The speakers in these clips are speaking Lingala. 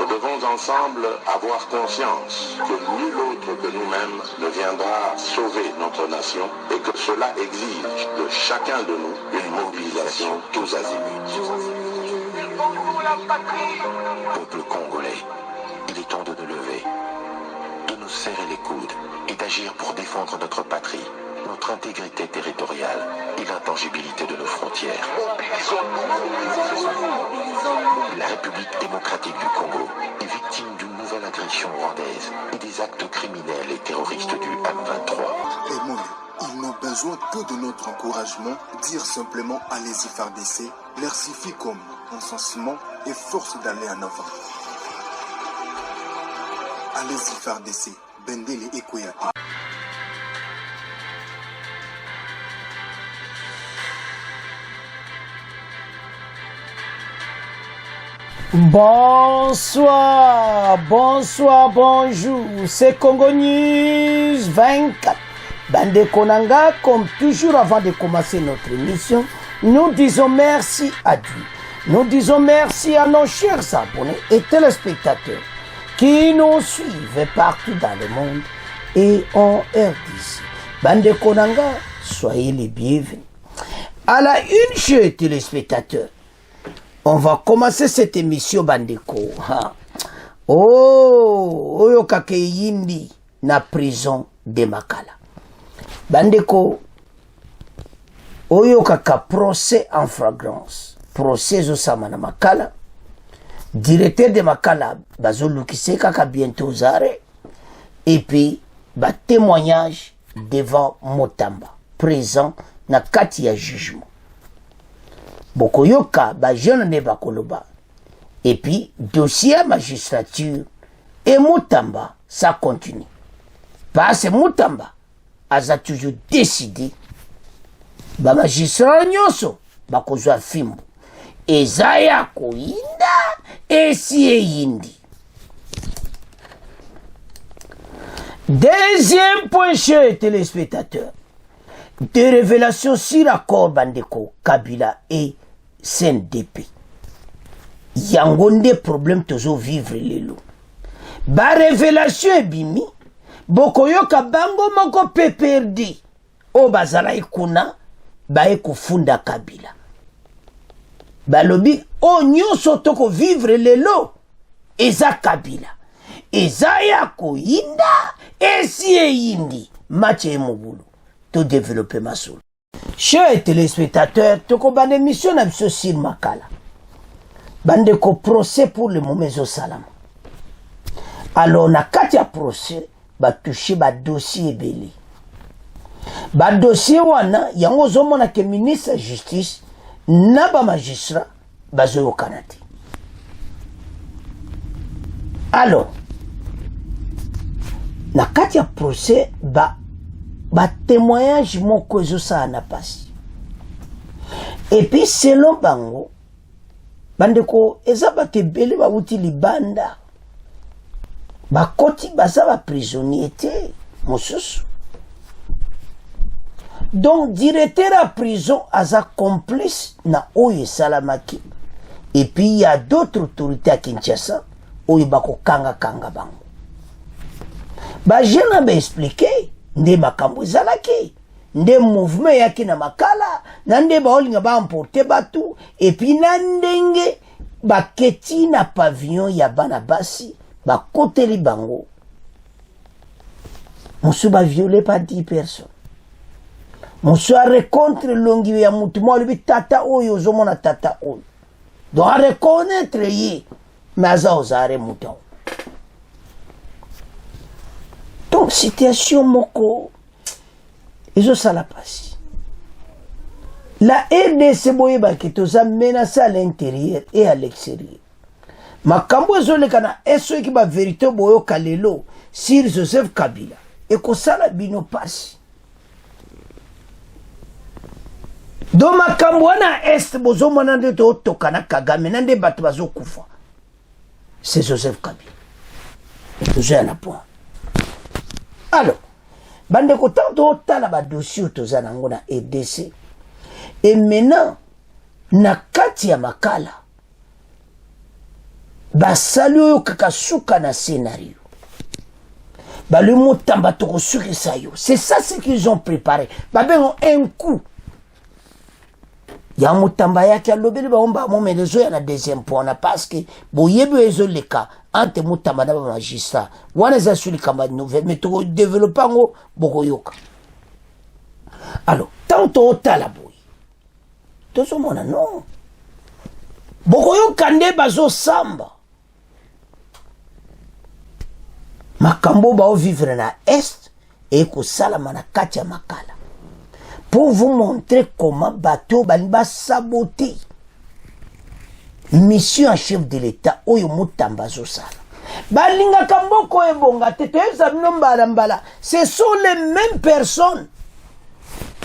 Nous devons ensemble avoir conscience que nul autre que nous-mêmes ne viendra sauver notre nation et que cela exige de chacun de nous une mobilisation tous azimuts. Peuple congolais, il est temps de nous lever, de nous serrer les coudes et d'agir pour défendre notre patrie, notre intégrité territoriale et l'intangibilité de nos frontières. La République démocratique du Congo est victime d'une nouvelle agression rwandaise et des actes criminels et terroristes du M23. Et moi, ils n'ont besoin que de notre encouragement. Dire simplement allez-y FARDC leur suffit comme encensement et force d'aller en avant. Allez-y FARDC, Bendele et Koyate. Bonsoir, bonsoir, bonjour, c'est Congo News 24. Bande Konanga, comme toujours avant de commencer notre émission, nous disons merci à Dieu. Nous disons merci à nos chers abonnés et téléspectateurs qui nous suivent partout dans le monde et en RDC. Bande Konanga, soyez les bienvenus. À la une, chers téléspectateurs, on va commencer cette émission Bandeko. Oyo kake yindi na prison de Makala. Bandeko, oyo kaka procès en flagrance. Procès osama na Makala. Directeur de Makala, bazo lukise kaka bientôt aux arrêts. Et puis, ba témoignage devant Motamba. Présent na kati ya jugement. Bokoyoka, ba jeune ne bakoloba. Et puis, dossier magistrature et Motamba, ça continue. Parce que Motamba a toujours décidé, ba magistrat nyonso, bakozwa fimbo. Ezaya koinda, esi yindi. Deuxième point, chers téléspectateurs. Des révélations sur l'accord Bandeko, Kabila et CNDP. Yangonde problème toujours vivre les loups. Ba révélation est bimi. Bokoyoka bango moko PPRD. O bazala ikuna ba ekufunda Kabila. Balobi o nyonso toko vivre les loups. Eza Kabila. Eza yako inda esi yindi. Matche mobulu. Tout développer ma soul. Chers téléspectateurs, toko bande mission na biso sur Makala. Bande ko procès pour le moment zo salama. Alors na kati ya procès ba toucher ba dossier belé. Ba dossier wana yango zo mona ke ministre justice na ba magistrat bazo yo kanati. Alors na kati ya procès ba témoignage moko ezosa na pasi. Et puis selon bango bandeko eza bate bele bauti libanda bakoti baza ba prisonnier te mosusu. Donc directeur à prison aza complice na oyo salamaki. Et puis il y a d'autres autorités à Kinshasa oyo bako kanga bango. Ba jeune ba expliquer nde makambo ezalaki nde mouvement yaki na Makala na nde baolinga baamporte batu et puis na ndenge baketi na pavillon ya bana basi bakoteli bango mosu ba violé pas 10 personnes mosu a rencontre longi ya mutu mo lubi tata oyo ozomona tata oyo donc a reconnaître ye maza ozare mutu. Donc, situation moko, ils ça la passe. La RDC boyeba qui toza menacé à l'intérieur et à l'extérieur. Makambo ezole kana eso qui ba vérité boyo kalelo sur Joseph Kabila. Et ko sala bino passe. Do makambo wana est bozo mona de to kana Kagame nande batu bazo kufa. C'est Joseph Kabila. Et toza na point. Alors, bande ko tanto tala ba dossier toza nango na EDC. Et maintenant na kati ya Makala basali oyo kaka suka na scénario bale motamba tokosukisa yo. C'est ça ce qu'ils ont préparé. Babengo un coup ya motamba yaki alobeli baomba momele ezo ya na deuxième point parce que boyebi ezoleka ante motamba na bamagistrat wana eza suli kamba nouvelle mais tokodéveloppe yango bokoyoka. Alors tant tootala boye tozomona non bokoyoka nde bazosamba makambo baovivre na est et kosalama na kati ya makala pour vous montrer comment bateau baliba saboter mission en chef de l'état oyo motamba zosala balinga kamboko ebonga te toyebisa bino mbala ce sont les mêmes personnes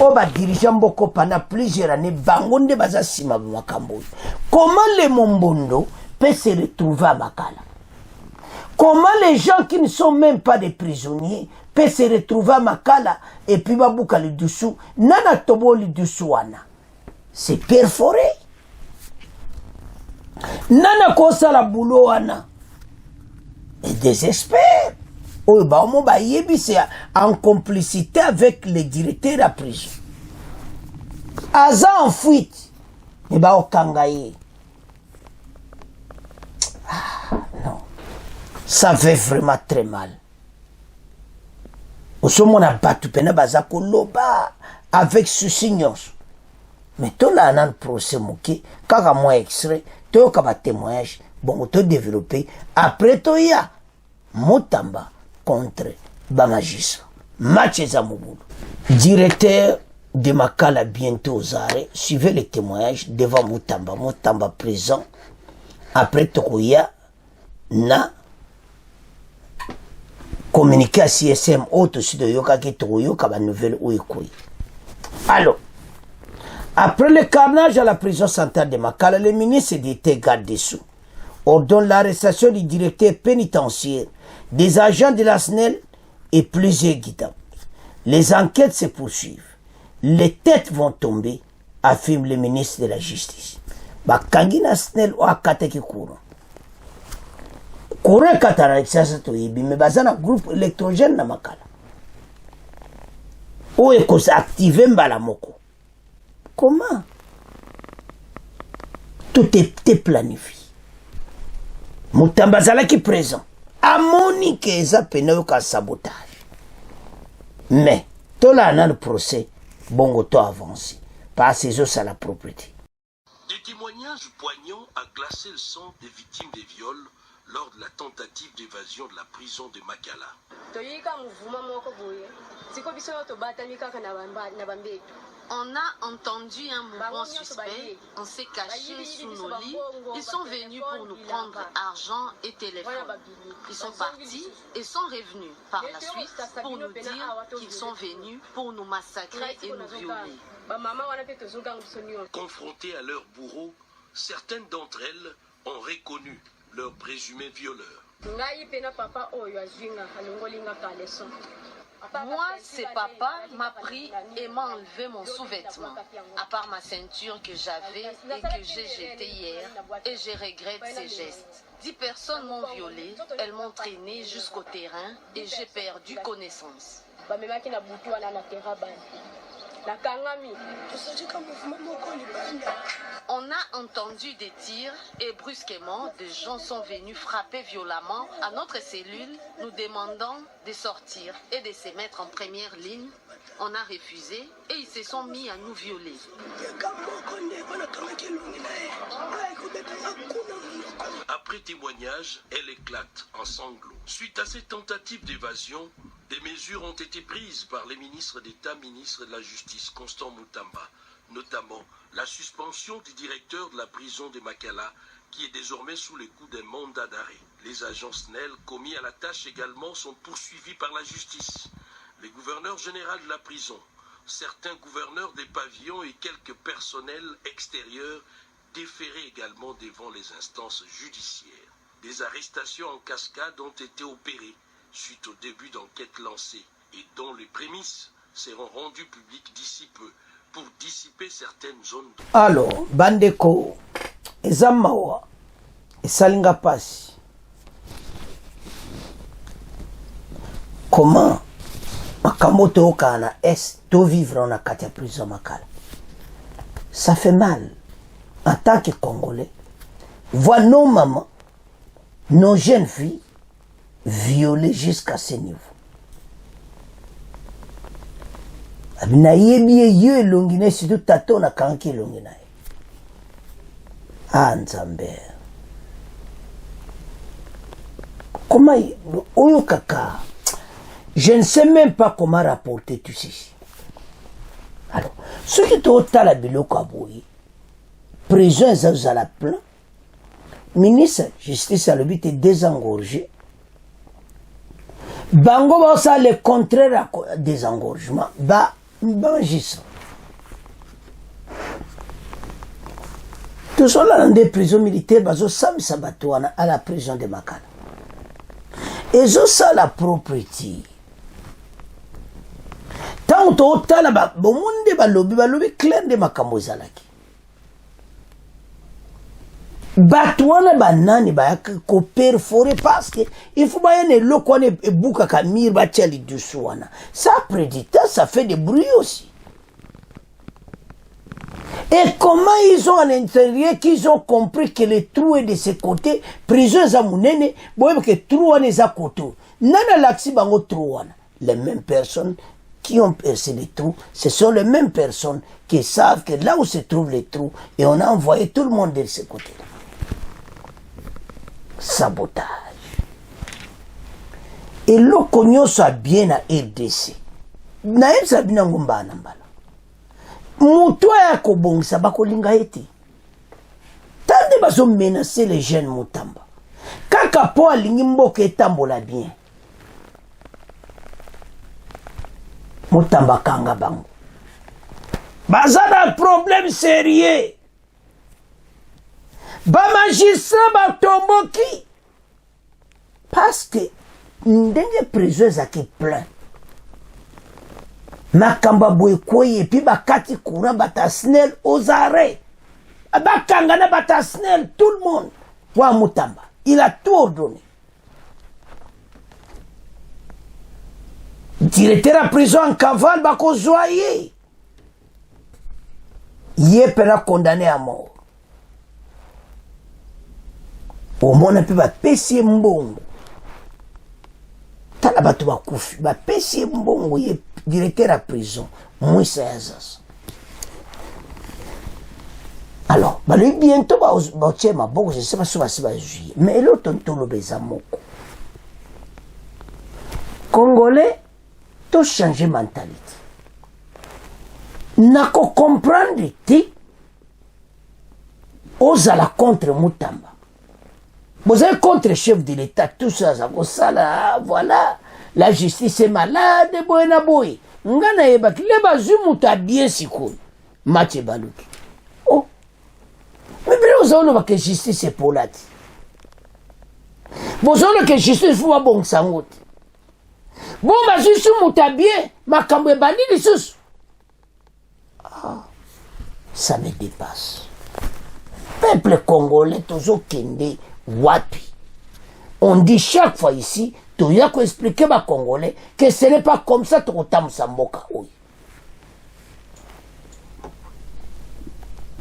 oyo badirige mboko pendant plusieurs années bango nde baza nsima bamakambo oyo. Comment les mombondo peut se retrouver à makala? Comment les gens qui ne sont même pas des prisonniers peuvent se retrouver à makala et puis babouka le dessous nana tobo le dessous wana c'est perforé nana kosa la boulot wana et désespère oyo baomo bayebi c'est en complicité avec les directeurs de la prison aza en fuite mais baokanga ye. Non, ça fait vraiment très mal. Osomona batu pena baza koloba avec souci nyonso mais tola nan procès moke kaka moi extrait toyoka ba témoignage bon to développer après toya motamba contre ba magistrat match eza mobulu. Directeur de makala bientôt aux arrêts suivez les témoignages devant motamba présent après tokoya na communiqué à CSM autre aussi de yoka qui toyoka ba nouvelle ouikoui. Alors après le carnage à la prison centrale de Makala, le ministre d'État garde des Sceaux ordonne l'arrestation du directeur pénitentiaire, des agents de la SNEL et plusieurs guidons. Les enquêtes se poursuivent. Les têtes vont tomber, affirme le ministre de la Justice. Bakangi na SNEL o akate ki courant. Courant katana exerce to yibi mais bazana groupe électrogène na Makala. O ekose activer mbala moko. Comment? Tout était planifié. Mutambazala qui présent. Amoni que eza pena ka sabotage. Mais tout là dans le procès, bongo to avancé. Parce que ça la propriété. Des témoignages poignants a glacé le sang des victimes des viols lors de la tentative d'évasion de la prison de Makala. On a entendu un mouvement suspect, on s'est caché sous nos lits, ils sont venus pour nous prendre argent et téléphone. Ils sont partis et sont revenus par la suite pour nous dire qu'ils sont venus pour nous massacrer et nous violer. Confrontées à leurs bourreaux, certaines d'entre elles ont reconnu leurs présumés violeurs. Moi, c'est papa m'a pris et m'a enlevé mon sous-vêtement, à part ma ceinture que j'avais et que j'ai jetée hier, et je regrette ces gestes. 10 personnes m'ont violée, elles m'ont traîné jusqu'au terrain et j'ai perdu connaissance. On a entendu des tirs et brusquement, des gens sont venus frapper violemment à notre cellule, nous demandant de sortir et de se mettre en première ligne. On a refusé et ils se sont mis à nous violer. Après témoignage, elle éclate en sanglots. Suite à cette tentative d'évasion, des mesures ont été prises par les ministres d'État, ministre de la Justice, Constant Mutamba, notamment la suspension du directeur de la prison de Makala, qui est désormais sous les coups d'un mandat d'arrêt. Les agents SNEL commis à la tâche également sont poursuivis par la justice. Les gouverneurs généraux de la prison, certains gouverneurs des pavillons et quelques personnels extérieurs déférés également devant les instances judiciaires. Des arrestations en cascade ont été opérées suite au début d'enquêtes lancées et dont les prémices seront rendues publiques d'ici peu pour dissiper certaines zones. Alors, bandeko, eza mawa, esalinga pasi. Comment makambo toyoka na est to vivre na kati ya prison makala. Ça fait mal en tant que Congolais. Voir nos mamans, nos jeunes filles violées jusqu'à ce niveau. Abina yebiye ye longine surtout tato na kanki longina. Ah Nzambe. Comment oyo kaka. Je ne sais même pas comment rapporter tout ceci. Alors, ce qui est au tal à biloko aboyi, prison à la plein, ministre justice à l'objet désengorgé. Bango ba ça le contraire à désengorgement, ba bangissant. Tout ça là dans des prisons militaires, bazo sam sabatouana à la prison de Makala. Et ça la propriété. Tant au tal ba bomunde balobi clair de makambo zalaki. Batouana banani ba ko perforer parce que il faut bien ne lo kone buka kamir ba tchali dessouana. Ça prédicta, ça fait des bruits aussi. Et comment ils ont à l'intérieur qu'ils ont compris que le trou est de ce côté, prison zamunene, boye que trou est à côté. Nana laxi bango trouana. Les mêmes personnes qui ont percé les trous, ce sont les mêmes personnes qui savent que là où se trouvent les trous, et on a envoyé tout le monde de ce côté-là. Sabotage. Et le cognon soit bien à RDC. Naïm sabina ngumba nambala. Moutoua ya kobongisa bakolinga ete. Tande bazo menacer les jeunes Mutamba. Kaka po alingi mboka etambola bien. Mutamba kanga bango. Bazana problème sérieux. Ba magistrat ba tomboki. Parce que ndenge prison zaki plein. Makamba boy koye puis bakati courant batasnel aux arrêts. Bakangana batasnel tout le monde. Wa Mutamba, il a tout ordonné. Directeur à prison en cavale bako zoyer. Yé pera condamné à mort. Au monde peut ba pesi mbongo. Tala batu ba kufi ba pesi mbongo yé directeur à prison. Moi c'est ça. Alors, bah lui bientôt bah tiens ma boxe, je sais pas si va juillet. Mais l'autre ton le bezamoko. Congolais, tout changer mentalité. N'a qu'à comprendre ti osala contre Mutamba. Vous êtes contre le chef de l'État, tout ça, ça là, voilà. La justice est malade, boyna boy. Ngana ebak, le bazumuta bien sikou. Mathieu Balouki. Oh. Mais vous avez que justice est pour là. Vous avez que justice faut bon sangot. Bon, ma justice muta bien, ma kambe bani de sous. Ah, ça me dépasse. Peuple congolais, toujours kende. Wapi. On dit chaque fois ici, tu as qu'à expliquer aux Congolais que ce n'est pas comme ça que tu as Samboka.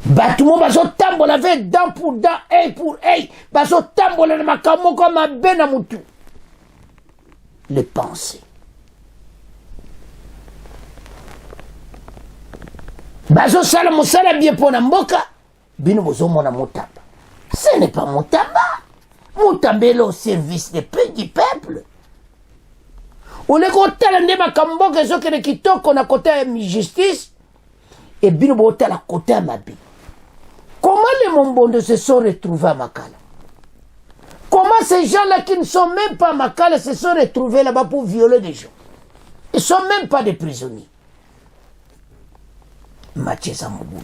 Batoumo baso tambola avec dent pour dent, œil pour œil. Baso tambola na makamo comme un benamutu. Les pensées. Baso sala musala bien pour Namboka. Bino bozo mona Mutamba. Ce n'est pas Mutamba. Mutamba est au service du peuple. On est content de makambo que ce que kitoko na côté justice et bino bota la côté à Mabi. Comment les Mombondo se sont retrouvés à Makala? Comment ces gens-là qui ne sont même pas à Makala se sont retrouvés là-bas pour violer des gens? Ils ne sont même pas des prisonniers. Mathieu Zamoboulou.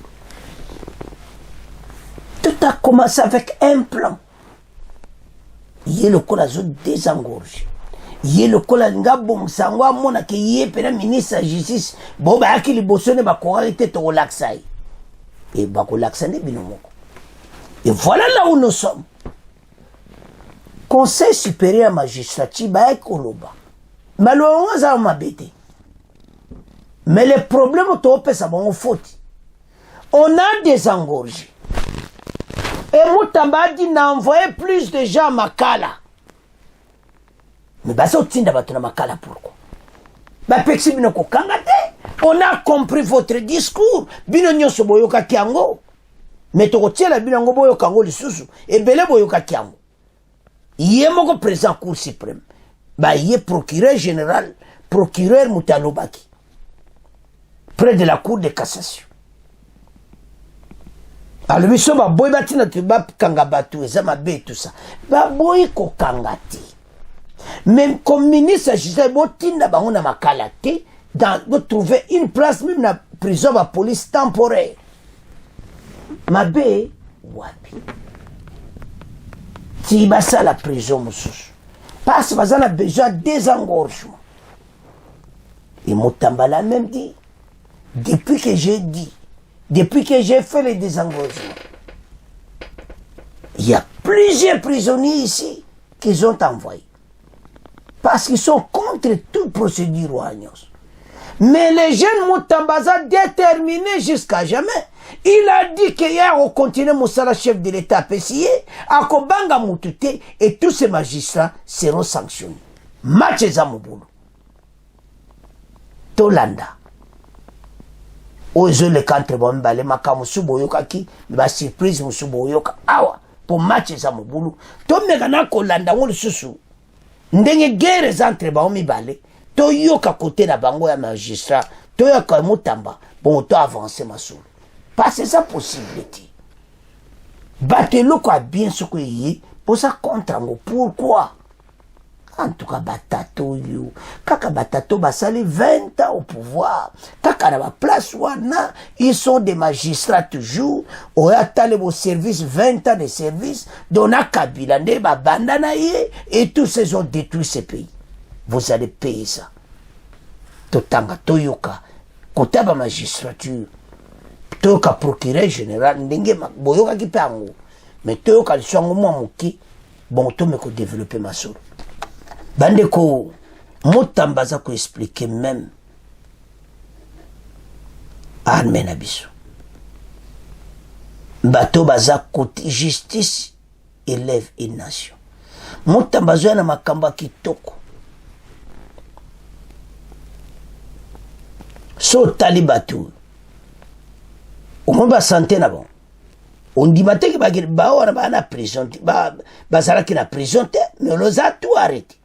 Tout a commencé avec un plan. Il y a le colazo désengorgé. Il y a le colazo bon sangwa mona qui y est pena ministre de la justice. Bon bah qui les bossone ba koralité to relaxai. Et ba relaxane binomoko. Et voilà là où nous sommes. Conseil supérieur magistrature ba ekoloba. Malonga za mabete. Mais le problème autope ça bon faute. On a désengorgé. Et Moutamba dit d'envoyer plus de gens à Makala. Mais ça otinda batuna Makala pourquoi? Pexi bino ko kangate. On a compris votre discours. Bino nyoso boyoka kiango. Mais to kotiela bino ngo boyoka ngo lisusu. Ebele boyoka kiango. Yé moko président cour suprême. Yé procureur général, procureur Moutalobaki. Près de la cour de cassation. Alors, biso ba boy batina tu ba kanga batu ezama be tout ça. Ba boy ko kangati. Même comme ministre justice botinda ba on a makalate dans de trouver une place même na prison ba police temporaire. Mabe wapi. Si basa la prison mususu. Parce que ça a besoin de désengorgement. Et Moutamba l'a même dit. Depuis que j'ai dit, depuis que j'ai fait le désengorgement, il y a plusieurs prisonniers ici qu'ils ont envoyés. Parce qu'ils sont contre toute procédure roagneuse. Mais les jeunes Moutambaza déterminés jusqu'à jamais. Il a dit qu'hier on continue Moussala, chef de l'État PCA, à Kobanga Moutute, et tous ces magistrats seront sanctionnés. Match Zamoboulou. Tolanda. Ozo le kantre bombale makamusu boyoka ki ba surprise musu boyoka awa pour match Zamoboulou. To megana kolanda ngol susu. Ndenge guerre entre ba mibale. To yoka côté na bango ya magistrat, to yoka Moutamba, bon to avancer masou. Parce que ça possibilité. Batelo quoi bien ce que y pour ça contre ngo pourquoi? En tout cas batato yo. Kaka batato basali 20 ans au pouvoir. Kaka na ba place wana, ils sont des magistrats toujours. Oya tale au service 20 ans de service, dona Kabila nde ba bandana ye et tous ces ont détruit ce pays. Vous allez payer ça. Totanga toyoka kotaba magistrature. Toyoka procureur général ndenge boyoka ki pango. Mais toyoka liswango mwa muki bon to me ko développer ma solo. Bande ko Moutamba za ko expliquer même armée na biso. Bato baza côté justice élève une nation. Moutamba zo na makamba kitoko. So talibatu. On va santé na bon. On dit que on a na prison, bazala qui na prison, mais on les a tout arrêté.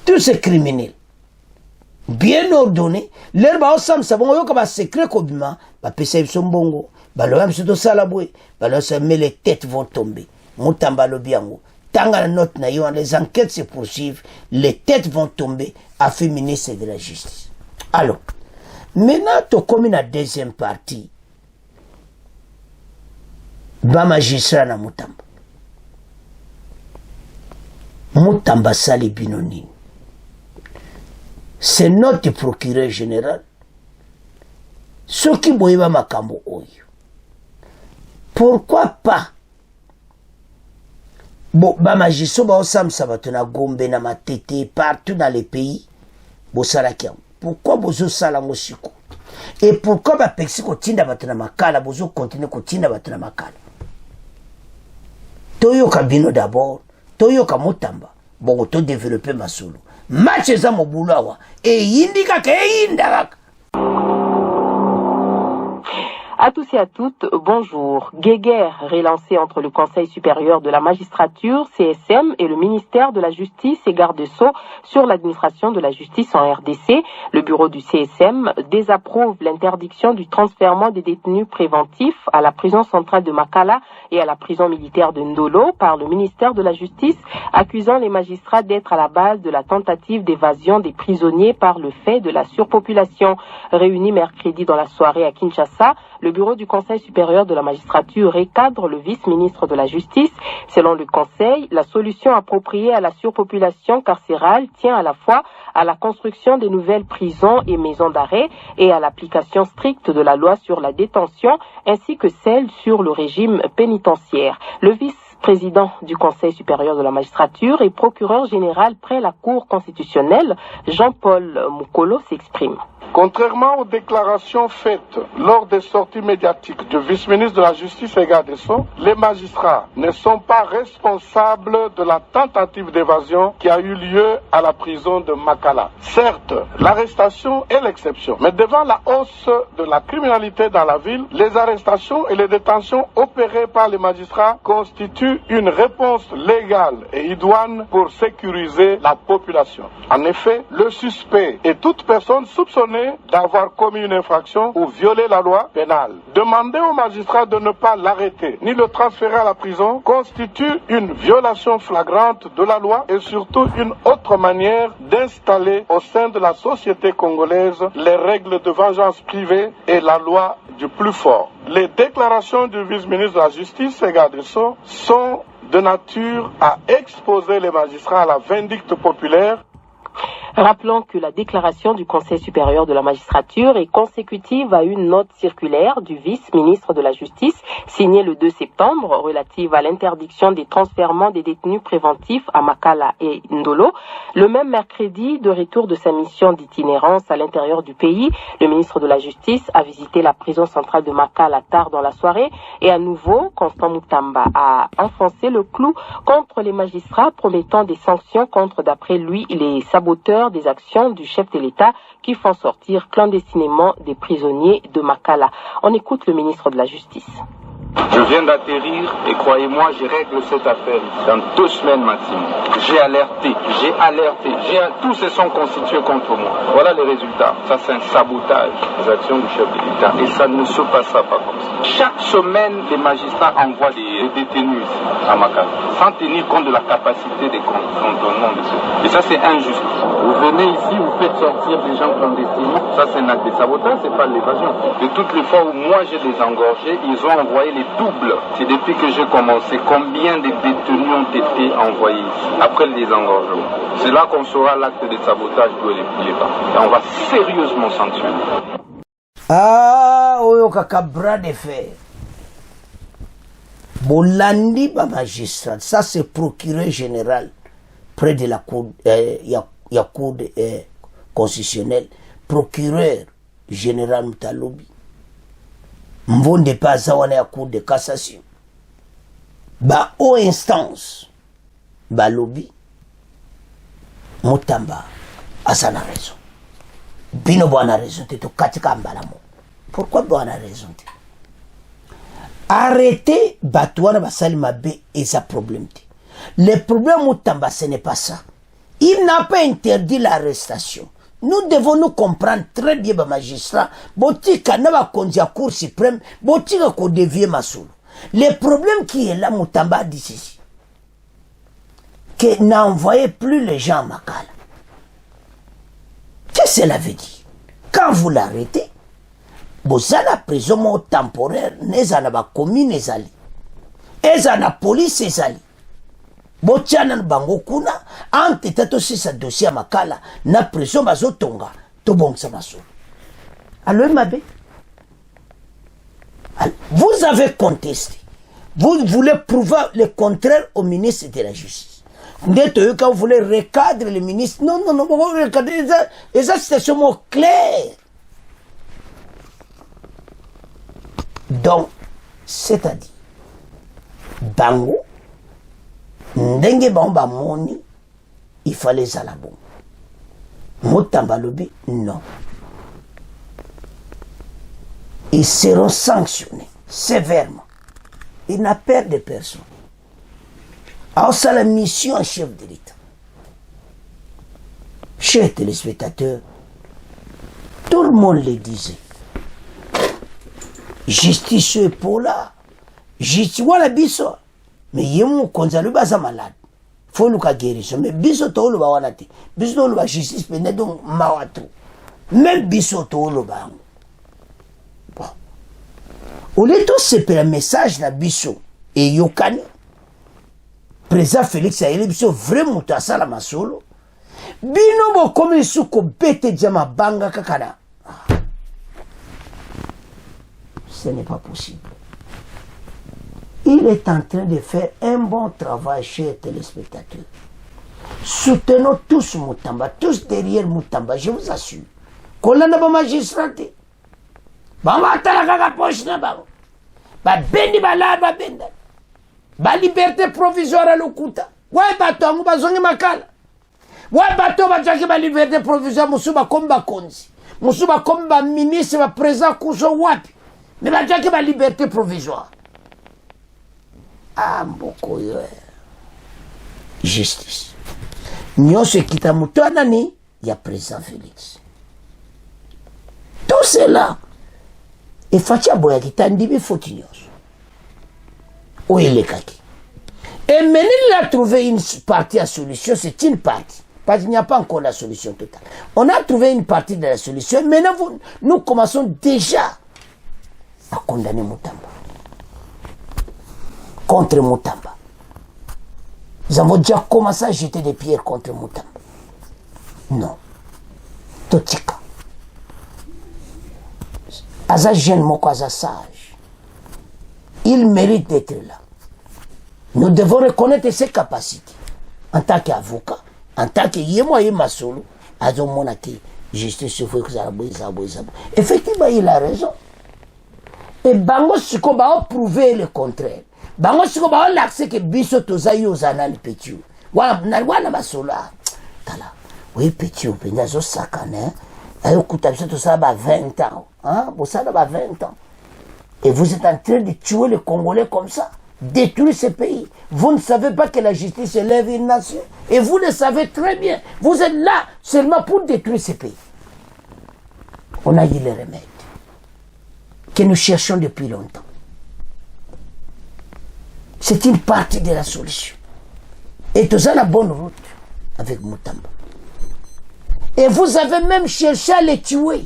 Tous ces criminels, bien ordonnés, leur ba osam savon yo comme secret kobima, ba pesa son bongo, ba lo am se do salaboué, ba lo se mais les têtes vont tomber. Moutamba lo biango. Tanga la note na yo, les enquêtes se poursuivent, les têtes vont tomber, a fait ministre de la justice. Alors, maintenant, tu comme la deuxième partie. Ba magistrat na Moutamba. Moutamba sali binoni. C'est notre procureur général. Ce qui boyeba makambo oyo. Pourquoi pas? Bon, ba magistrat ba osam sabatona Gombe na Matete partout dans les pays. Bo salakiam. Pourquoi bozo sala mosiko? Et pourquoi ba pexi ko tinda batuna makala bozo continue ko tinda batuna makala? Toyoka bino d'abord, toyoka Moutamba, bon to développer masolo. Match za mobulawa et indika ke indaka. À tous et à toutes, bonjour. Guéguerre relancée entre le Conseil supérieur de la magistrature, CSM, et le ministère de la Justice et garde des Sceaux sur l'administration de la justice en RDC. Le bureau du CSM désapprouve l'interdiction du transfèrement des détenus préventifs à la prison centrale de Makala et à la prison militaire de Ndolo par le ministère de la Justice, accusant les magistrats d'être à la base de la tentative d'évasion des prisonniers par le fait de la surpopulation. Réunis mercredi dans la soirée à Kinshasa, le bureau du Conseil supérieur de la magistrature recadre le vice-ministre de la Justice. Selon le Conseil, la solution appropriée à la surpopulation carcérale tient à la fois à la construction de nouvelles prisons et maisons d'arrêt et à l'application stricte de la loi sur la détention ainsi que celle sur le régime pénitentiaire. Le vice vice-président du Conseil supérieur de la magistrature et procureur général près la Cour constitutionnelle, Jean-Paul Mukolo s'exprime. Contrairement aux déclarations faites lors des sorties médiatiques du vice-ministre de la Justice et garde des Sceaux, les magistrats ne sont pas responsables de la tentative d'évasion qui a eu lieu à la prison de Makala. Certes, l'arrestation est l'exception, mais devant la hausse de la criminalité dans la ville, les arrestations et les détentions opérées par les magistrats constituent une réponse légale et idoine pour sécuriser la population. En effet, le suspect et toute personne soupçonnée d'avoir commis une infraction ou violé la loi pénale. Demander au magistrat de ne pas l'arrêter ni le transférer à la prison constitue une violation flagrante de la loi et surtout une autre manière d'installer au sein de la société congolaise les règles de vengeance privée et la loi du plus fort. Les déclarations du vice-ministre de la Justice et garde des Sceaux sont de nature à exposer les magistrats à la vindicte populaire. Rappelons que la déclaration du Conseil supérieur de la magistrature est consécutive à une note circulaire du vice-ministre de la Justice signée le 2 septembre relative à l'interdiction des transfèrements des détenus préventifs à Makala et Ndolo. Le même mercredi, de retour de sa mission d'itinérance à l'intérieur du pays, le ministre de la Justice a visité la prison centrale de Makala tard dans la soirée et à nouveau, Constant Mutamba a enfoncé le clou contre les magistrats promettant des sanctions contre, d'après lui, les saboteurs des actions du chef de l'État qui font sortir clandestinement des prisonniers de Makala. On écoute le ministre de la Justice. Je viens d'atterrir et croyez-moi, je règle cette affaire dans 2 semaines maximum. J'ai alerté, tous se sont constitués contre moi. Voilà les résultats. Ça, c'est un sabotage des actions du chef de l'État et ça ne se passera pas comme ça. Chaque semaine, les magistrats envoient des détenus ici, à Makala, sans tenir compte de la capacité des cantonnements de ceux. Et ça, c'est injuste. Vous venez ici, vous faites sortir des gens clandestinement. Ça, c'est un acte de sabotage, c'est pas l'évasion. De toutes les fois où moi j'ai désengorgé, ils ont envoyé les doubles. C'est depuis que j'ai commencé. Combien de détenus ont été envoyés ici après le désengorgement? C'est là qu'on saura l'acte de sabotage d'où il est parti. Et on va sérieusement sanctionner. Ah, oyo kaka bras de fer. Bolandi ba magistrat, ça c'est procureur général près de la cour, cour constitutionnelle, procureur général Mutalobi. Mbonde pas wana ya cour de cassation. Ba haut instance, ba lobby, Mutamba, asana raison. Bino bwana raison, teto katika mbalamo. Pourquoi bwana raison? Arrêtez Batouana Basali Mabe et sa problème. Le problème Mutamba, ce n'est pas ça. Il n'a pas interdit l'arrestation. Nous devons nous comprendre très bien, magistrat. Botika n'a pas conduit à Cour suprême, Botika qu'on dévie Massoul. Le problème qui est là, Mutamba dit ceci. Que n'envoyez plus les gens à Makala. Qu'est-ce que cela veut dire? Quand vous l'arrêtez, vous avez la prison temporaire, vous avez la commune, vous avez la police, vous avez botiana bango kuna ante tato sisa dossier Makala na prison bazotonga to bongsa maso. Alors Mabe, vous avez contesté, vous voulez prouver le contraire au ministre de la Justice. Quand vous voulez recadrer le ministre, non, vous recadrer les situations sont claires. Donc, c'est-à-dire, bango, ndenge bamba moni, il fallait ça la bon. Mutamba lobi, non. Ils seront sanctionnés sévèrement. Il n'a peur de personne. Alors c'est la mission en chef de l'État. Chers téléspectateurs, tout le monde le disait. Justice pour là. Justice, voilà biso. Mais yemu konzalu baza malade. Faut nous guérison. Mais biso to lo ba wanati. Biso lo ba justice pene donc mawatu. Même biso to lo ba. Bon. Au lieu de se un message na biso et yokani. Président Félix Ayeli biso vraiment ta sala masolo. Bino bo comme suko bete jama banga kakana. Ce n'est pas possible. Il est en train de faire un bon travail, chers téléspectateurs. Soutenons tous Moutamba, tous derrière Moutamba, je vous assure. Qu'on a pas magistrat. Ba liberté provisoire à l'Okuta. Ouais, bato, on va zongi makala. Ouais, bato, ba jaki ba liberté provisoire, musuba komba konzi. Musuba komba ministre, ba président kuso wapi. Mais ba jaki ba liberté provisoire. Ah, mboko yo. Justice. Nyonso kita muto anani, ya président Félix. Tout cela. Et Fatia Boya qui t'a dit, il faut qu'il y ait. Où il est kaki. Et maintenant, il a trouvé une partie à solution, c'est une partie. Parce qu'il n'y a pas encore la solution totale. On a trouvé une partie de la solution. Maintenant, nous commençons déjà à condamner Moutamba. Contre Moutamba. Nous avons déjà commencé à jeter des pierres contre Moutamba. Non. Totika. Aza jeune moko aza sage. Il mérite d'être là. Nous devons reconnaître ses capacités. En tant qu'avocat, en tant que yémo yéma solo, azo monaki, justice faut que ça boise. Effectivement, il a raison. Et bango siko ba prouver le contraire. Bango siko ba l'accès que biso tozayi ozanani petit. Wana basola. Tala. Oui petit, penza zo sakane. Ayo kutabisa to ça ba 20 ans. Hein? Vous savez, 20 ans. Et vous êtes en train de tuer les Congolais comme ça, détruire ce pays. Vous ne savez pas que la justice élève une nation. Et vous le savez très bien. Vous êtes là seulement pour détruire ce pays. On a eu les remèdes que nous cherchons depuis longtemps. C'est une partie de la solution. Et tout ça, la bonne route avec Moutamba. Et vous avez même cherché à les tuer.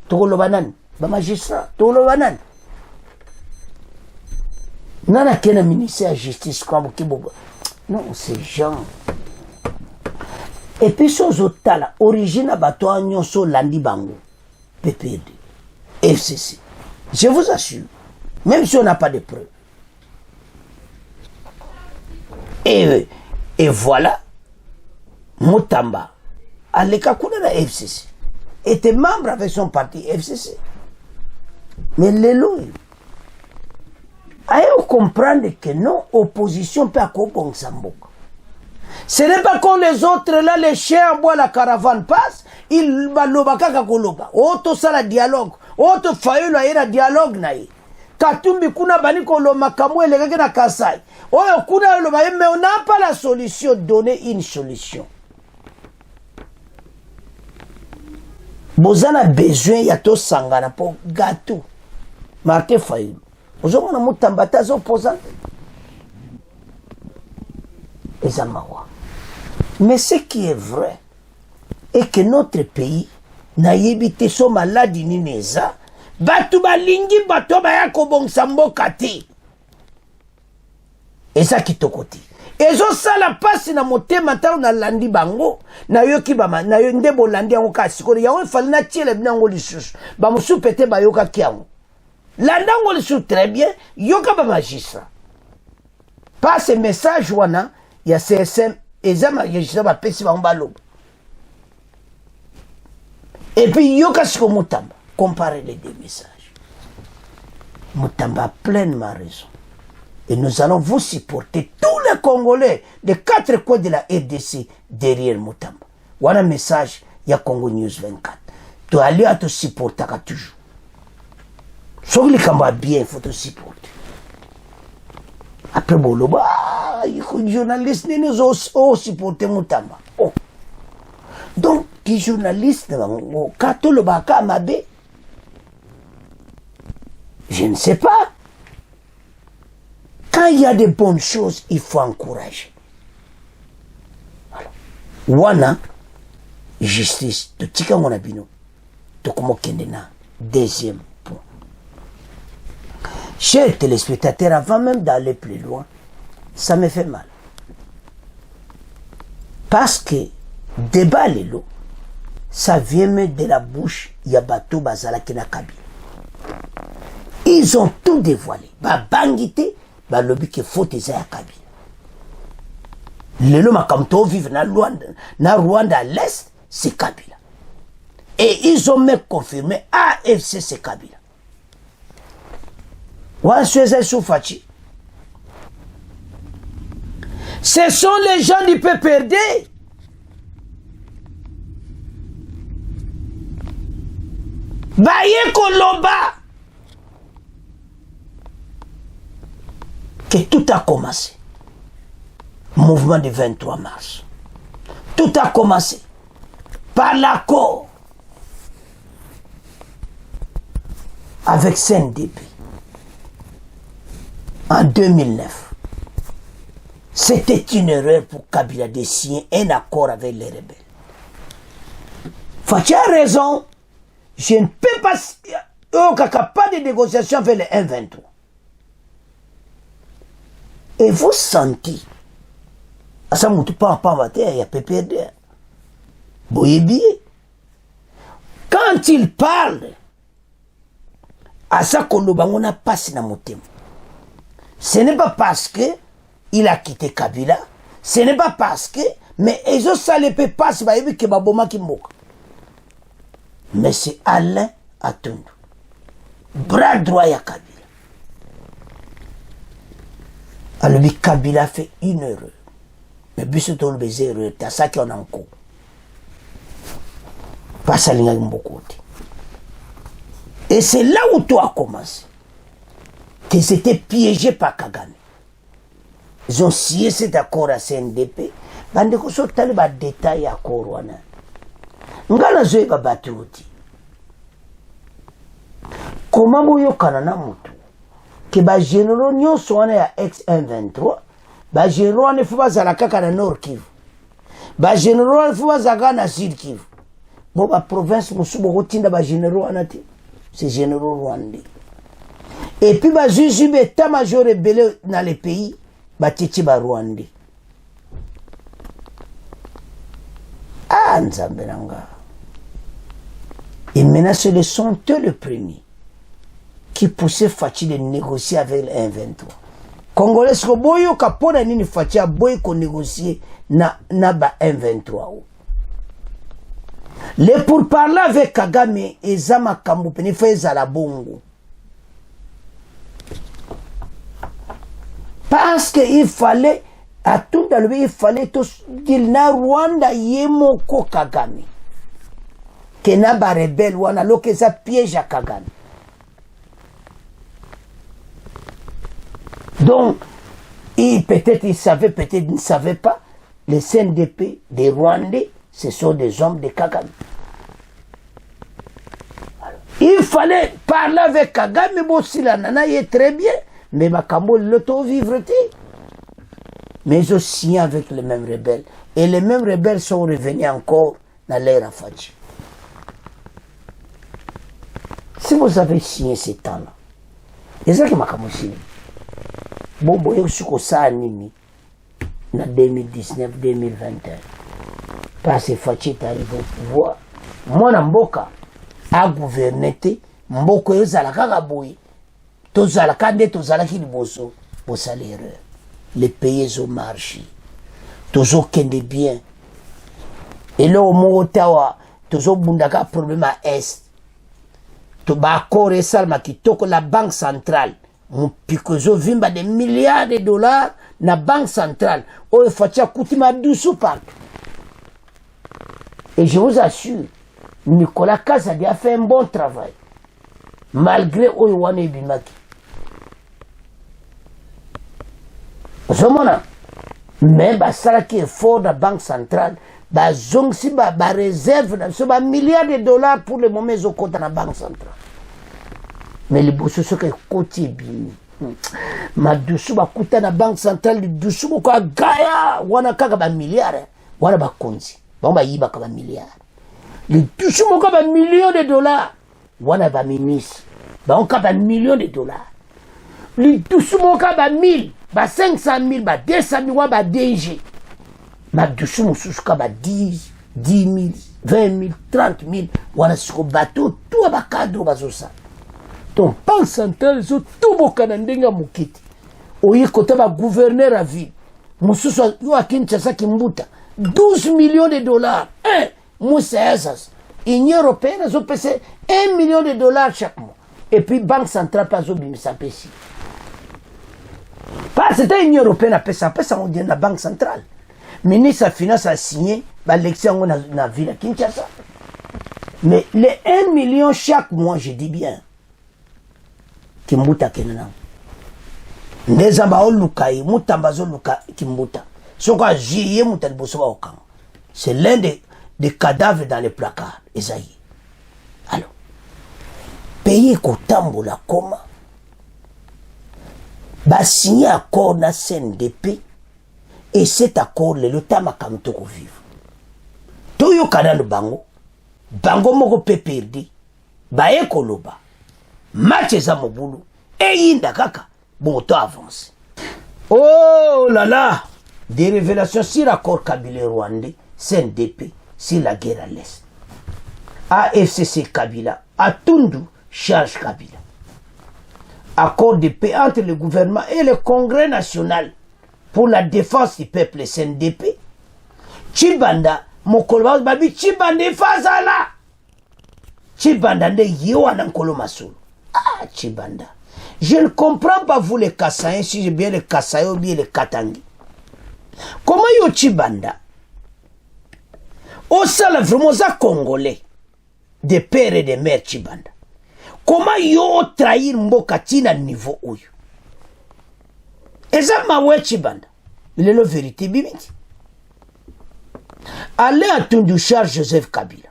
Tolo banan, ba magistrat, tolo banan. Nana kena ministère de justice comme Kibobo. Non, ces gens. Et puis ces autres là, origine à bateau nyonso landi bango, PPD, FCC. Je vous assure, même si on n'a pas de preuves. Et voilà, Moutamba, à l'écakuna la FCC. Était membre avec son parti FCC. Mais l'élo, il faut comprendre que non, opposition peut accompagner Samboka. Ce n'est pas comme les autres là, les chiens boivent la caravane passe, ils balobaka kakoloba. Auto ça la dialogue, auto fayu la dialogue naï. Katumbi kuna bani kolo makamwe le gagena kasai. Oyo kuna lo baye, mais on n'a pas la solution, donner une solution. Bozana besoin ya to sangana pour gâteau. Martin Fayulu. Aujourd'hui, on a Moutamba tazo opposant. Ezamawa. Mais ce qui est vrai est que notre pays n'a évité son maladie ni neza. Batu balingi bato baya kobongsa mboka te. Eza kitokoti. Ezo sala pasi na motema tao na landi bango na yoki bama na yo ndebo landi yango kasiko yango fali na tiele binango lisusu ba musu pete ba yoka kiango landango lisusu très bien yoka ba magistrat passe message wana ya CSM ezama yejisa ba pesi ba mbalo et puis yoka siko Moutamba comparer les deux messages. Moutamba a pleinement raison. Et nous allons vous supporter, tous les Congolais des 4 coins de la RDC derrière Moutamba. Voilà un message, il y a Congo News 24. Tu as allé à te supporter toujours. Sauf les Kamba bien, il faut te supporter. Après, bon, les journalistes nous ont supporté Moutamba. Oh. Donc, les journalistes, quand le baka mabé, je ne sais pas. Quand il y a de bonnes choses, il faut encourager. Wana, justice, de tika monabino, de comment kendena. Deuxième point. Chers téléspectateurs, avant même d'aller plus loin, ça me fait mal. Parce que, débat l'élo, ça vient même de la bouche, Yabato Bazala Kenakabi. Ils ont tout dévoilé. Babangité, balobi ke faute eza ya Kabila. Lelo makambo to vivre na Rwanda à l'est, c'est Kabila. Et ils ont même confirmé AFC c'est Kabila. Ce sont les gens du PPRD. Baye Koloba. Que tout a commencé. Mouvement du 23 mars. Tout a commencé par l'accord avec CNDP en 2009. C'était une erreur pour Kabila de signer un accord avec les rebelles. Fachi a raison. Je ne peux pas... Il n'y a pas de négociation avec les M23. Et vous sentez, à ça, il y a PPRD. Quand il parle, à ça, on a passé dans mon thème. Ce n'est pas parce que il a quitté Kabila, ce n'est pas parce que, mais ils ont ça les peut passer, mais c'est Alain Atundu, bras droit à Kabila. Alors, Kabila fait une erreur. Mais bis to le baiser erreur, t'as ça qui en a encore. Pas ça l'ingé beaucoup. Et c'est là où tout a commencé. Que c'était piégé par Kagame. Ils ont signé cet accord à CNDP. Bande ko so tali ba détail accord wana. Ngala zoe ba batuti. Comment boyo kanana mutu? Que ba généraux nyonso wana ya X123, ba généraux ne faut pas zala kaka na Nord Kivu. Ba généraux ne faut pas zaka na Sud Kivu. Bon ba province musubo kotinda ba généraux wana te. C'est généraux rwandais. Et puis ba juge état-major rebelle dans les pays, ba titi ba rwandais. Ah Nzambenanga. Et maintenant ce sont eux le premier qui poussait Fachi de négocier avec le M23. Congolais ko boyo kapona nini Fachi a boyo ko négocier na ba M23. Les pour parler avec Kagame et Zama Kambu pene fait la bongo. Parce qu'il fallait à tout à lui il fallait qu'il na Rwanda yemoko Kagame. Que na ba rebelle wana lo que ça piège à Kagame. Donc, peut-être il savait, peut-être il ne savait pas, les CNDP des Rwandais, ce sont des hommes de Kagame. Alors, il fallait parler avec Kagame, mais bon, si la nana est très bien, mais Makambo l'auto-vivre. Mais ils ont signé avec les mêmes rebelles. Et les mêmes rebelles sont revenus encore dans l'ère Fachi. Si vous avez signé ces temps-là, c'est ça qui m'a signé. Bon, je suis comme ça en 2019-2021. Parce que Fachi est arrivé au pouvoir. Moi, Mboka a gouverné. Mboka est à la Kagaboui. Tous à la Kande, tous à la Kiliboso. Pour ça, l'erreur. Les pays ont marché. Tous ont qu'un des biens. Et là, au Motawa, tous ont un problème à Est. Tout accord et salma qui toque la banque centrale. Mon picozo vimba des milliards de dollars na banque centrale. Oh, il faut coûter ma douce partout. Et je vous assure, Nicolas Kazadi a fait un bon travail. Malgré Oyoane Bimaki. Mais ça qui est fort de la banque centrale, zongsi ba réserve, ba milliards de dollars pour le moment ils ont compte dans la banque centrale. Mais les bosses sont que côté bien. Ma douce ba kuta na banque centrale du douce ko gaya wana kaka ba milliards wana ba konzi. Ba yiba ka ba milliards. Les douce ko ba millions de dollars wana ba ministre. Ba on ka ba millions de dollars. Les douce ko ba 1000, ba 500 000, ba 200 000 ba DG. Ma douce ko ba 10 000, 20 000, 30 000 wana sur bateau tout ba cadre ba zo ça. Donc, banque centrale, ils ont tout beau canadien à Moukiti. oyi kota ba gouverneur à ville mususu yo Kinshasa Kimbuta 12 millions de dollars Moussa Union européenne a payé 1 million de dollars chaque mois et puis banque centrale pas obimisa pesi pas c'était l'Union européenne a payé ça on dit la banque centrale ministre des finances a signé l'élection dans la ville de Kinshasa mais les 1 million chaque mois je dis bien Kimbuta kenana Nezamba olukai mutambazo luka Kimbuta soko jiye mutaliboso ba okanga c'est l'un des cadavres dans les placards Esaïe alors pays kotambola koma ba signé accord na CNDP et cet accord le temps makamto ko vivre toyo kana no bango moko pe perdi ba ekoloba match za mobulu et yinda kaka bon to avance oh là là des révélations sur l'accord Kabila-Rwandais CNDP sur la guerre à l'Est AFCC Kabila Atundu charge Kabila accord de paix entre le gouvernement et le Congrès national pour la défense du peuple CNDP Chibanda mokolo babi Chibanda fazala Chibanda nde yewana nkolo masolo Chibanda je ne comprends pas vous les Kassaïens si j'ai bien les Kassaïens ou bien les Katangi comment yo Chibanda au sala vraiment ça congolais des pères et des mères Chibanda comment yo trahir mboka tina niveau oyo eza mawe Chibanda il est la vérité bibiti allez à Tundu charge Joseph Kabila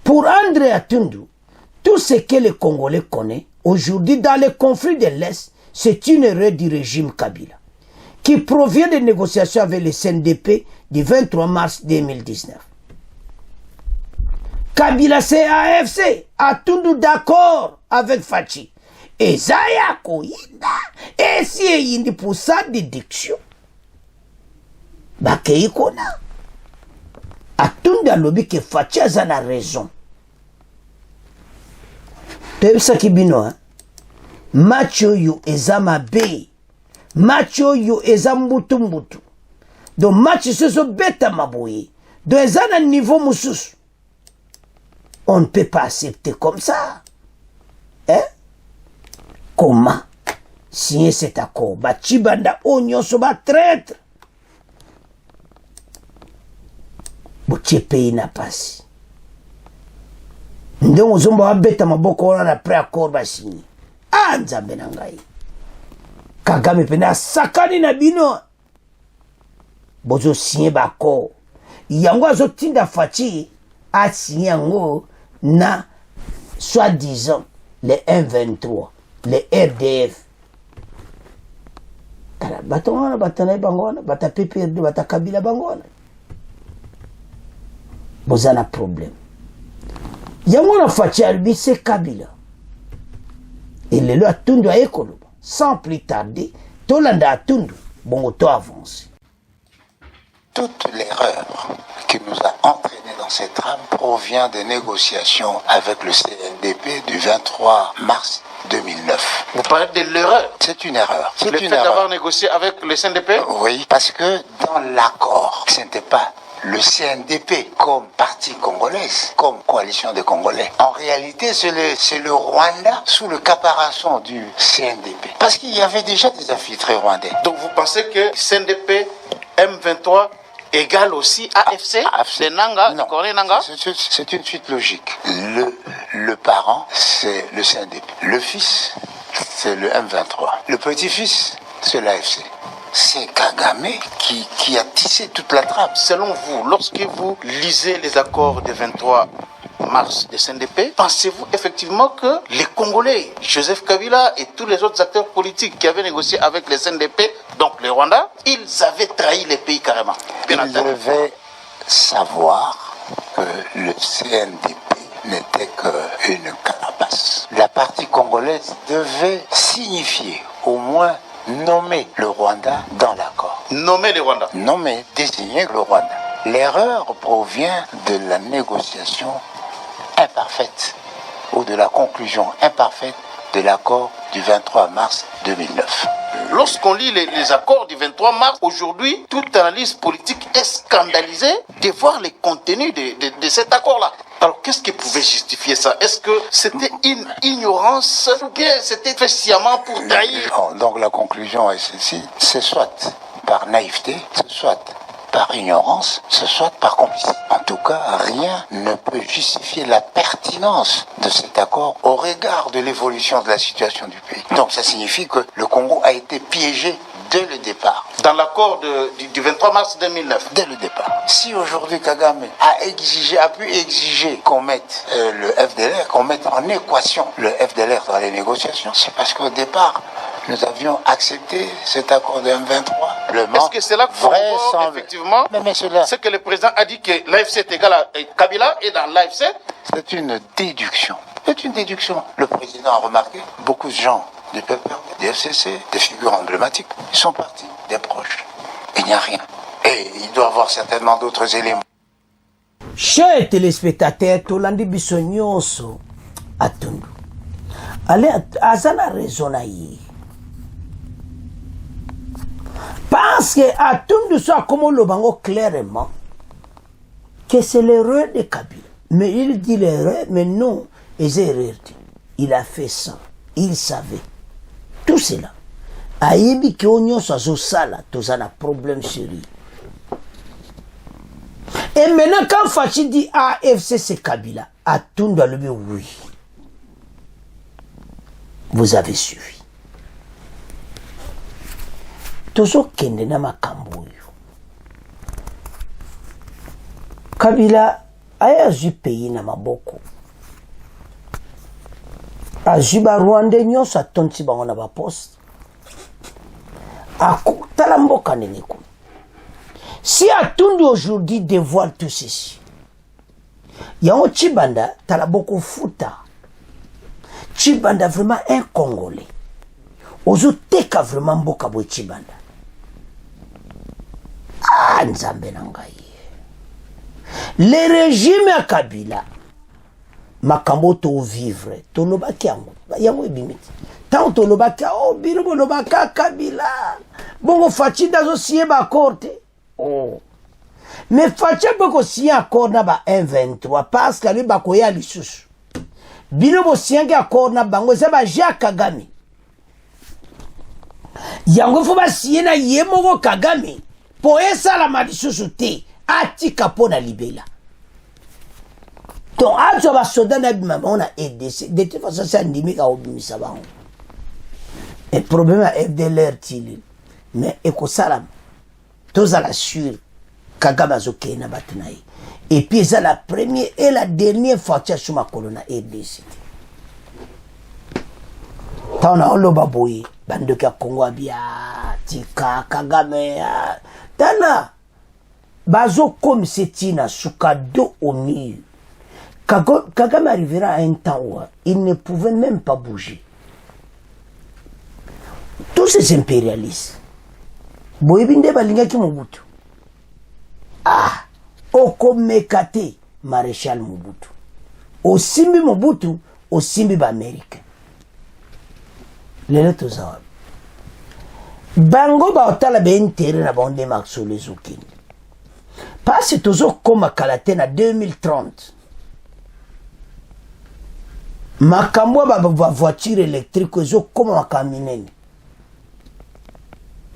pour André Atundu tout ce que les Congolais connaissent aujourd'hui dans les conflits de l'Est c'est une erreur du régime Kabila qui provient des négociations avec le CNDP du 23 mars 2019. Kabila c'est AFC, Atundu d'accord avec Fachi. Et Zaya Koyinda, et si yindi pour sa déduction. Bakei kona. Atundu a lobby que Fachi a raison. Tu sais qui bino, hein? Macho yu ezama be. Macho yu ezambutu mbutu. Donc match se so beta maboye. Donc ezana niveau mususu. On ne peut pas accepter comme ça. Hein? Comment signer cet accord? Ba Chibanda onyo so ba traître. Bo pays na pasi. Ndongo zomba wa beta maboko wana na pre-accord ba signer. Nzambe na ngai Kagame pena sakani na bino bozo signé bako yango azotinda Fachi a signé yango na soi-disant les M23 les RDF tala batona batana bangona bata PPRD bata Kabila bangona bozana problème yango na Fachi albi c'est Kabila. Et le loi Atundu a écolo. Sans plus tarder, Tolanda Atundu, bon auto avance. Toute l'erreur qui nous a entraînés dans cette trame provient des négociations avec le CNDP du 23 mars 2009. Vous parlez de l'erreur? C'est une erreur. C'est le fait d'avoir négocié avec le CNDP? Oui, parce que dans l'accord, ce n'était pas le CNDP comme parti congolaise, comme coalition des Congolais. En réalité, c'est le Rwanda sous le caparation du CNDP. Parce qu'il y avait déjà des infiltrés rwandais. Donc vous pensez que CNDP, M23 égale aussi AFC? C'est Nanga? Non, c'est une suite logique. Le parent, c'est le CNDP. Le fils, c'est le M23. Le petit-fils, c'est l'AFC. C'est Kagame qui a tissé toute la trame. Selon vous, lorsque vous lisez les accords du 23 mars de CNDP, pensez-vous effectivement que les Congolais, Joseph Kabila et tous les autres acteurs politiques qui avaient négocié avec les CNDP, donc le Rwanda, ils avaient trahi les pays carrément? Ils devaient savoir que le CNDP n'était qu'une carapace. La partie congolaise devait signifier au moins nommer le Rwanda dans l'accord. Nommer le Rwanda? Nommer, désigner le Rwanda. L'erreur provient de la négociation imparfaite ou de la conclusion imparfaite de l'accord du 23 mars 2009. Lorsqu'on lit les accords du 23 mars, aujourd'hui, toute analyse politique est scandalisée de voir les contenus de cet accord-là. Alors, qu'est-ce qui pouvait justifier ça? Est-ce que c'était une ignorance ou bien c'était fait sciemment pour trahir? Donc la conclusion est celle-ci, c'est soit par naïveté, c'est soit par ignorance, ce soit par complicité. En tout cas, rien ne peut justifier la pertinence de cet accord au regard de l'évolution de la situation du pays. Donc ça signifie que le Congo a été piégé dès le départ. Dans l'accord du 23 mars 2009. Dès le départ. Si aujourd'hui Kagame a pu exiger qu'on mette le FDLR, qu'on mette en équation le FDLR dans les négociations, c'est parce qu'au départ, nous avions accepté cet accord de M23. Est-ce que c'est là qu'on voit effectivement ce que le président a dit que l'AFC est égal à Kabila et dans l'AFC? C'est une déduction. C'est une déduction. Le président a remarqué, beaucoup de gens du PPR, des FCC, des figures emblématiques, ils sont partis, des proches. Il n'y a rien. Et il doit y avoir certainement d'autres éléments. Chers téléspectateurs, Tolandi Bissonyoso, Atundu. Allez, Azana raisonnaille. Parce que Atundu soit comme le bango clairement que c'est l'erreur de Kabila. Mais il dit l'erreur, mais non, il a fait ça. Il savait. Tout cela. Aïbi que on soit sala, tous un problème sérieux. Et maintenant, quand Fachi dit AFC c'est Kabila, Atundu a le dit oui. Vous avez suivi. Tozo kende na makambo yo. Kabila aya zu pays na maboko. Azuba Rwanda nyonso atonti bango na ba poste. Akutala mboka neneko. Si Atundu aujourd'hui dévoile tout ceci, Yango Chibanda tala beaucoup futa. Chibanda vraiment un Congolais. Ozo teka vraiment mboka bo Chibanda. Ah, nzambe nangai. Le régime à Kabila makambo to vivre to lobaki yango ebimiti tant to lobaki oh bino lobaka Kabila bongo Fachi dazo siye ba korte oh mais Fachi boko siye accord na ba 123 parce que lui bakoya lisusu bino bo siye accord na bango za ba Jacques Kagame yango fo ba siye na yemoko Kagame po esala malisusu te atika pona libela. Donc, à ce moment on a aidé. De toute façon, c'est un limite à obéir. Le problème est FDLR. Mais, éco-salam, tous à la sûre, Kagamazoke na batnaï. Et puis, c'est la première et la dernière fois que je ma colonne a aidé. Tant on a le baboui, bande de Congo, Tika, Kagame, Tana, Bazo comme c'est une soukado au mur. Kagame arrivera à un temps où il ne pouvait même pas bouger. Tous ces impérialistes, Boibinde balinga ki Mobutu. Ah, Okomekate, maréchal Mobutu. Osimbi Mobutu, Osimbi Américain. Les lettres ça. Bango ba otala be intérêt na bande maxo les okini. Parce que toujours comme Kalate na 2030. Makambo ba voiture électrique zo comme makaminen.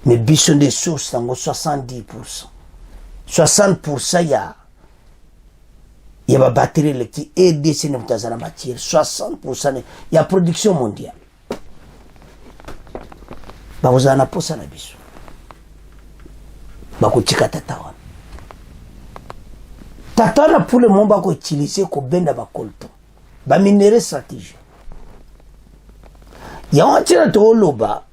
Mais biso des sources tango 70%. 60% ya ba batterie électrique et DC ne mutazana matière 60% ya production mondiale. Ba vous en aposa na biso. Ba ko tika tatawa. Tatana pour le monde ba ko utiliser ko benda ba kolto. Ba minéraux stratégiques. Ya on tira to loba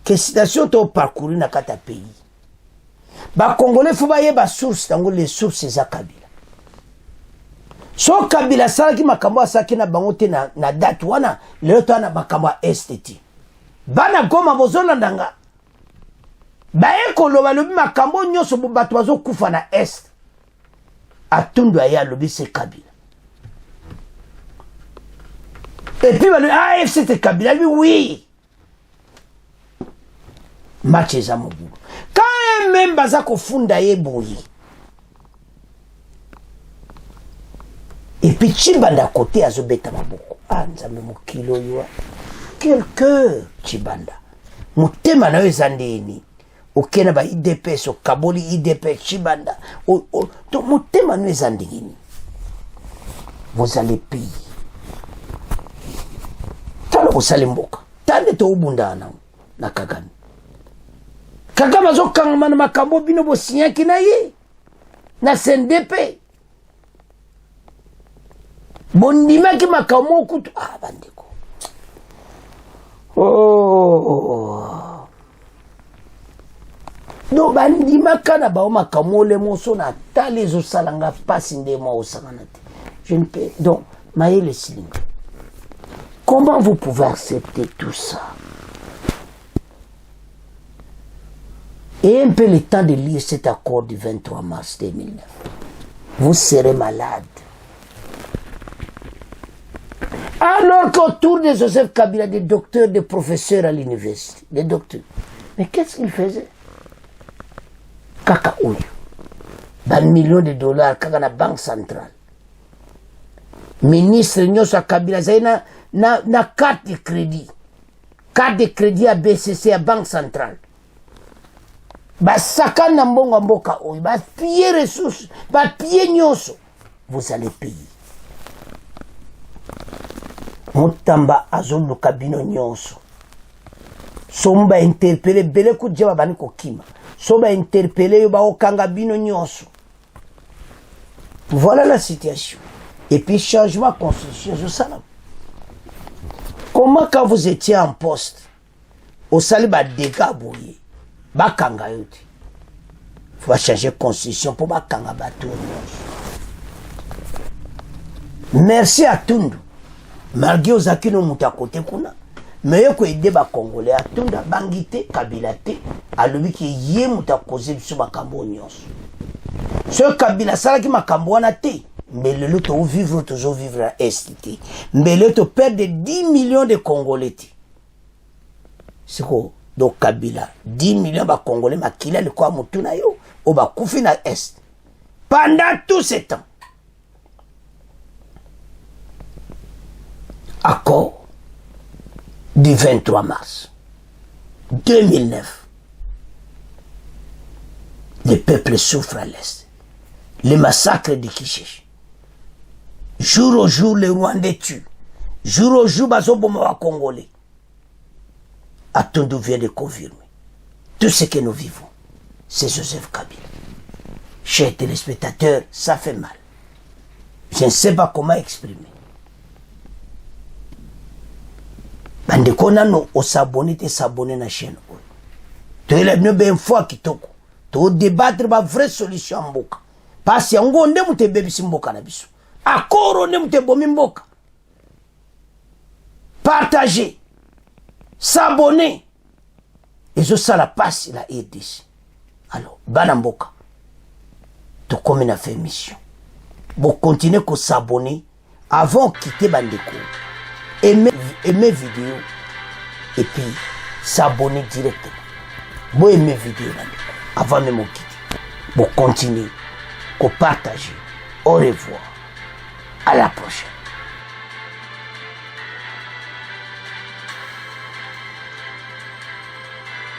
que situation to parcourir na kata pays. Ba Congolais faut ba yeba source tango les sources za Kabila. So Kabila sala ki makambo asaki na bango te na date wana leo to na makambo STT. Bana goma bozona ndanga. Ba ekoloba lobi makambo nyoso bato bazo kufa na est. Atundu aya lobi c'est Kabila. Et puis, AFC c'était Kabila, oui. match eza mobulu quand même baza kofunda ye boye et puis Chibanda côté azobeta maboko nzambe mokili oyo quel cœur Chibanda motema na yo eza ndeni okena ba IDPS okaboli IDPS Chibanda to motema na yo eza ndeni vous allez payer tala kosala mboka tande to obundana na Kagame Kagame azokangama na makambo bino bosinyaki na ye na CNDP bondimaki makambo okutu bandeko no bandimaka na bao makambo olemoso na tala ezosalanga pasi nde mwa osangana te je ne peux donc Mayele Silinga, comment vous pouvez accepter tout ça? Et un peu le temps de lire cet accord du 23 mars 2009. Vous serez malade. Alors qu'autour de Joseph Kabila, des docteurs, des professeurs à l'université, des docteurs. Mais qu'est-ce qu'ils faisaient? Kaka Ouyo. Dans millions de dollars, kaka na banque centrale. Ministre Nyoso Kabila, zaina na carte de crédit. Carte de crédit à BCC, à banque centrale. Basaka na mbongo mboka Ouyo. Piller ressources. Piller Nyoso. Vous allez payer. Mutamba azolu kabino nyonso somba interpellé bele ku jaba bani ko kima somba interpellé yo ba okanga bino nyonso. Voilà la situation. Et puis changement constitution je sais. Comment quand vous étiez en poste au sali ba dégâts boye ba kanga yote faut changer constitution pour ba kanga ba tout. Merci à Tundu. Malgré aux acquis nous à côté kuna, mais que aider ba Congolais à tout da bangité Kabila te, à lui qui yé muta causé sur ma cambonios. Ce Kabila sala qui ma cambona te, mais le lot vivre toujours vivre à est. Mais le to perdre 10 millions de Congolais. C'est quoi? Donc Kabila 10 millions de Congolais ma kila le quoi mutuna yo, au ba kufi na est. Pendant tout ce temps. Accord du 23 mars 2009. Le peuple souffre à l'Est. Le massacre de Kishish. Jour au jour, les Rwandais tuent. Jour au jour, Bazoboma Congolais. Atundu vient de confirmer. Tout ce que nous vivons, c'est Joseph Kabila. Chers téléspectateurs, ça fait mal. Je ne sais pas comment exprimer. Bandeko nano osabone te sabone na chaîne oyo. To elebne ben fois kitoko. To débattre ba vraie solution mboka. Parce yango nde mute bebisi mboka na biso. Akoro nde mute bomi mboka. Partager. S'abonner. Et je ça la passe la RDC. Alors, bana mboka. To comme na fait mission. Bon continuer ko s'abonner avant quitter bandeko. Aimer vidéo et puis s'abonner directement. Bon aimer vidéo avant de me quitter. Bon continuer, qu'on partage. Au revoir. À la prochaine.